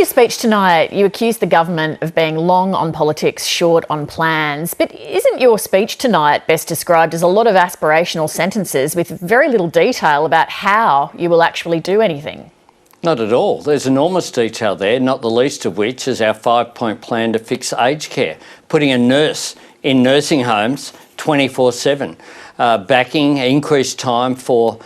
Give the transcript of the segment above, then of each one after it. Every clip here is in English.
speech tonight, you accused the government of being long on politics, short on plans. But isn't your speech tonight best described as a lot of aspirational sentences with very little detail about how you will actually do anything? Not at all. There's enormous detail there, not the least of which is our 5-point plan to fix aged care, putting a nurse in nursing homes 24/7, backing increased time for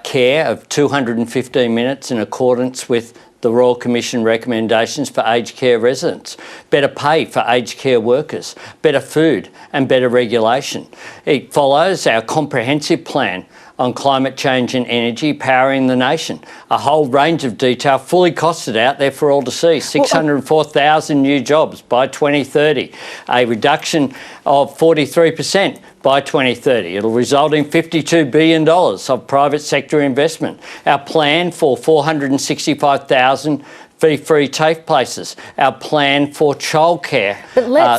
care of 215 minutes in accordance with the Royal Commission recommendations for aged care residents, better pay for aged care workers, better food and better regulation. It follows our comprehensive plan on climate change and energy powering the nation. A whole range of detail fully costed out there for all to see. 604,000 new jobs by 2030, a reduction of 43% by 2030. It'll result in $52 billion of private sector investment. Our plan for 465,000 fee-free TAFE places, our plan for childcare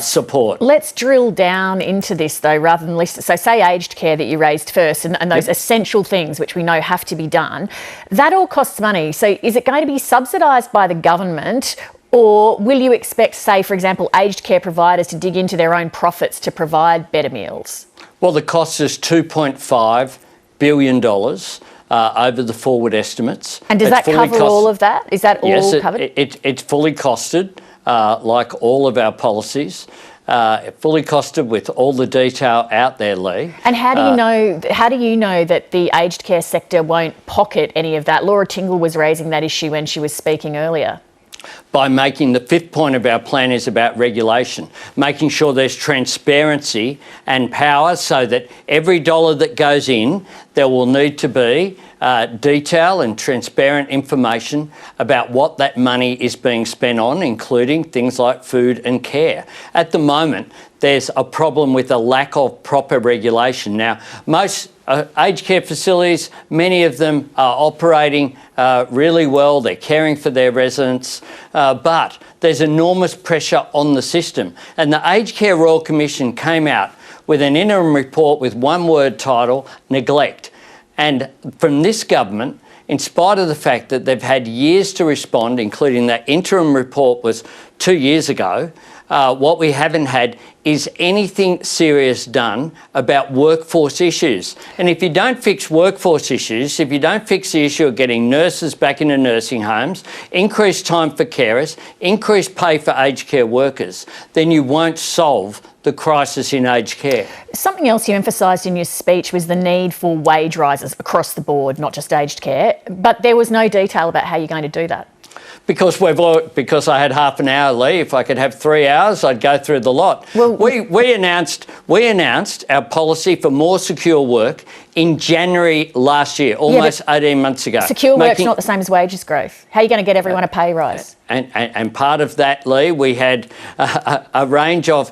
support. Let's drill down into this though, rather than list. So say aged care that you raised first and those essential things which we know have to be done. That all costs money. So is it going to be subsidised by the government, or will you expect, say, for example, aged care providers to dig into their own profits to provide better meals? Well, the cost is $2.5 billion. Over the forward estimates. And does that cover all of that? Is that all covered? It's fully costed, like all of our policies. Fully costed with all the detail out there, Lee. And how do you know that the aged care sector won't pocket any of that? Laura Tingle was raising that issue when she was speaking earlier. By making the fifth point of our plan is about regulation, making sure there's transparency and power so that every dollar that goes in, there will need to be detail and transparent information about what that money is being spent on, including things like food and care. At the moment, there's a problem with a lack of proper regulation. Now, most aged care facilities, many of them are operating really well. They're caring for their residents, but there's enormous pressure on the system. And the Aged Care Royal Commission came out with an interim report with one word title, neglect. And from this government, in spite of the fact that they've had years to respond, including that interim report was 2 years ago, what we haven't had is anything serious done about workforce issues. And if you don't fix workforce issues, if you don't fix the issue of getting nurses back into nursing homes, increase time for carers, increase pay for aged care workers, then you won't solve the crisis in aged care. Something else you emphasised in your speech was the need for wage rises across the board, not just aged care, but there was no detail about how you're going to do that. Because I had half an hour, Lee. If I could have 3 hours, I'd go through the lot. Well, we announced our policy for more secure work in January last year, almost 18 months ago. Secure work's not the same as wages growth. How are you going to get everyone a pay rise? And part of that, Lee, we had a range of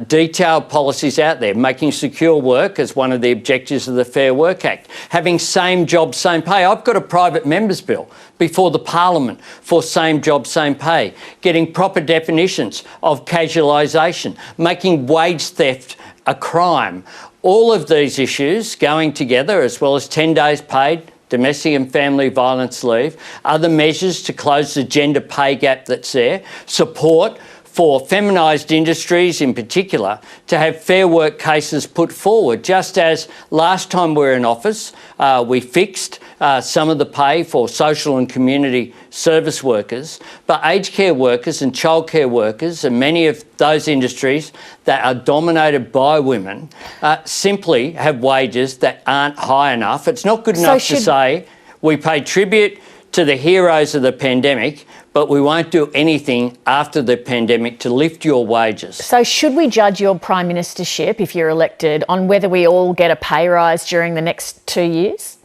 detailed policies out there, making secure work as one of the objectives of the Fair Work Act, having same job, same pay. I've got a private members bill before the Parliament for same job, same pay, getting proper definitions of casualisation, making wage theft a crime. All of these issues going together, as well as 10 days paid domestic and family violence leave, other measures to close the gender pay gap that's there, support for feminised industries in particular to have fair work cases put forward. Just as last time we were in office, we fixed some of the pay for social and community service workers, but aged care workers and childcare workers and many of those industries that are dominated by women simply have wages that aren't high enough. It's not good enough to say we pay tribute to the heroes of the pandemic, but we won't do anything after the pandemic to lift your wages. So should we judge your prime ministership, if you're elected, on whether we all get a pay rise during the next 2 years?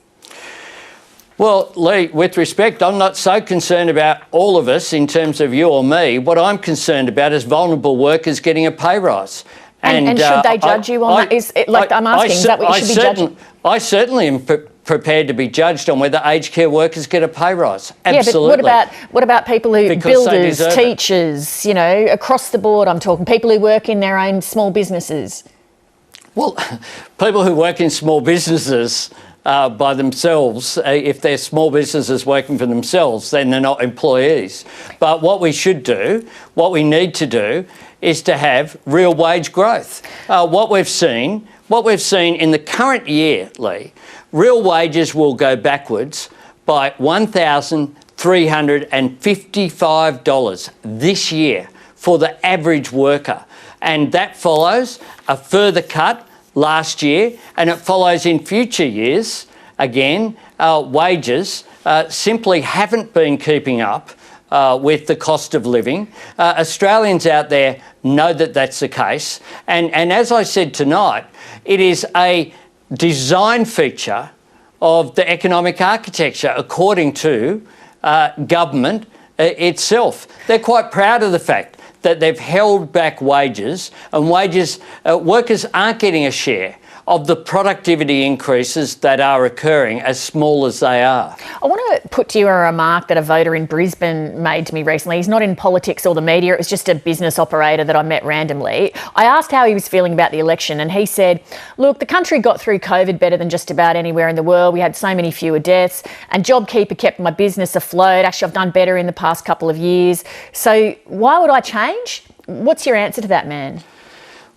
Well, Lee, with respect, I'm not so concerned about all of us in terms of you or me. What I'm concerned about is vulnerable workers getting a pay rise. And should they judge you on that? Is that what you should be judging? I certainly am prepared to be judged on whether aged care workers get a pay rise. Absolutely. Yeah, but what about people who, builders, teachers, across the board I'm talking, people who work in their own small businesses? Well, people who work in small businesses by themselves. If they're small businesses working for themselves, then they're not employees. But what we should do, what we need to do, is to have real wage growth. What we've seen in the current year, Lee, real wages will go backwards by $1,355 this year for the average worker. And that follows a further cut last year, and it follows in future years. Again, wages simply haven't been keeping up with the cost of living. Australians out there know that that's the case. And as I said tonight, it is a design feature of the economic architecture, according to government itself. They're quite proud of the fact that they've held back wages, and workers aren't getting a share of the productivity increases that are occurring, as small as they are. I want to put to you a remark that a voter in Brisbane made to me recently. He's not in politics or the media. It was just a business operator that I met randomly. I asked how he was feeling about the election, and he said, look, the country got through COVID better than just about anywhere in the world. We had so many fewer deaths, and JobKeeper kept my business afloat. Actually, I've done better in the past couple of years. So why would I change? What's your answer to that man?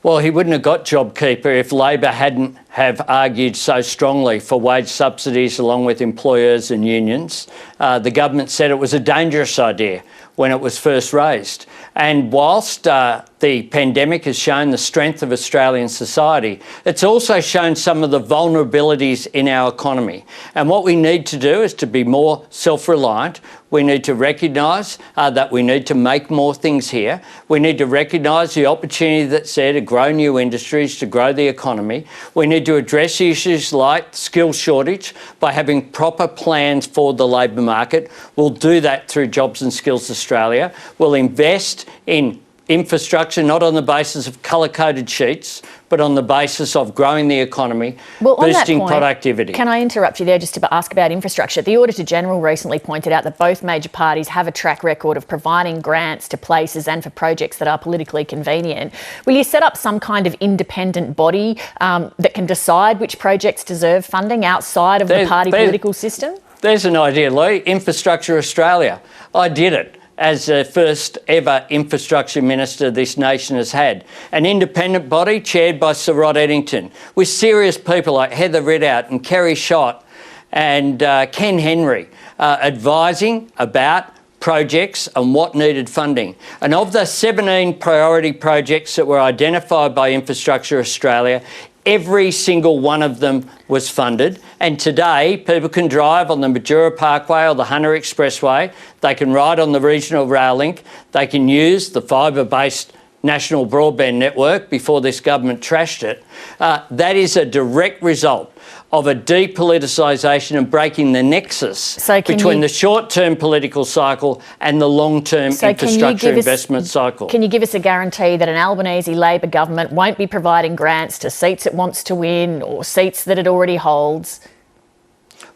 Well, he wouldn't have got JobKeeper if Labor hadn't have argued so strongly for wage subsidies along with employers and unions. The government said it was a dangerous idea when it was first raised. And whilst the pandemic has shown the strength of Australian society, it's also shown some of the vulnerabilities in our economy. And what we need to do is to be more self-reliant. We need to recognise that we need to make more things here. We need to recognise the opportunity that's there to grow new industries, to grow the economy. We need to address issues like skill shortage by having proper plans for the labour market. We'll do that through Jobs and Skills Australia. We'll invest in infrastructure, not on the basis of colour-coded sheets, but on the basis of growing the economy, boosting productivity. Can I interrupt you there just to ask about infrastructure? The Auditor-General recently pointed out that both major parties have a track record of providing grants to places and for projects that are politically convenient. Will you set up some kind of independent body that can decide which projects deserve funding outside of the party political system? There's an idea, Lee. Infrastructure Australia. I did it as the first ever infrastructure minister this nation has had. An independent body chaired by Sir Rod Eddington, with serious people like Heather Ridout and Kerry Schott and Ken Henry advising about projects and what needed funding. And of the 17 priority projects that were identified by Infrastructure Australia, every single one of them was funded. And today, people can drive on the Majura Parkway or the Hunter Expressway. They can ride on the regional rail link. They can use the fibre-based national broadband network before this government trashed it. That is a direct result of a depoliticisation and breaking the nexus between the short-term political cycle and the long-term infrastructure investment cycle. Can you give us a guarantee that an Albanese Labor government won't be providing grants to seats it wants to win or seats that it already holds?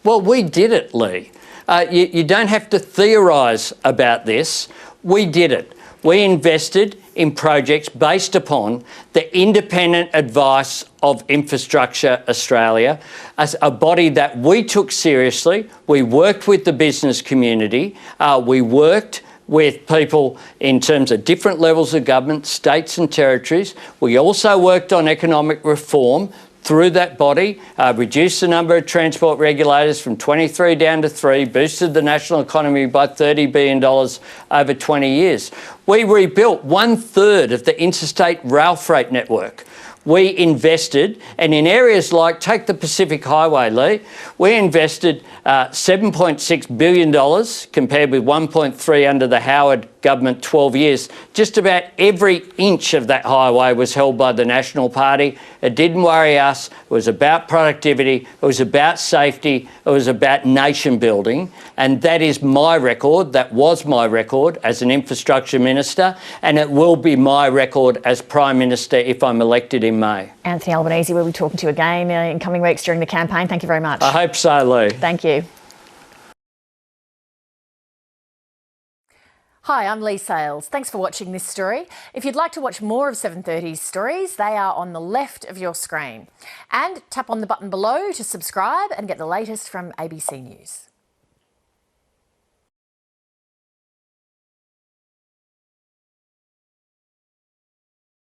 Well, we did it, Lee. You don't have to theorise about this. We did it. We invested in projects based upon the independent advice of Infrastructure Australia, as a body that we took seriously. We worked with the business community. We worked with people in terms of different levels of government, states and territories. We also worked on economic reform through that body, reduced the number of transport regulators from 23 down to 3, boosted the national economy by $30 billion over 20 years. We rebuilt 1/3 of the interstate rail freight network. We invested, and in areas like, take the Pacific Highway, Lee, we invested $7.6 billion compared with $1.3 under the Howard government 12 years. Just about every inch of that highway was held by the National Party. It didn't worry us. It was about productivity. It was about safety. It was about nation building. And that is my record. That was my record as an infrastructure minister. And it will be my record as Prime Minister if I'm elected in May. Anthony Albanese, we'll be talking to you again in coming weeks during the campaign. Thank you very much. I hope so, Lee. Thank you. Hi, I'm Lee Sales. Thanks for watching this story. If you'd like to watch more of 730's stories, they are on the left of your screen. And tap on the button below to subscribe and get the latest from ABC News.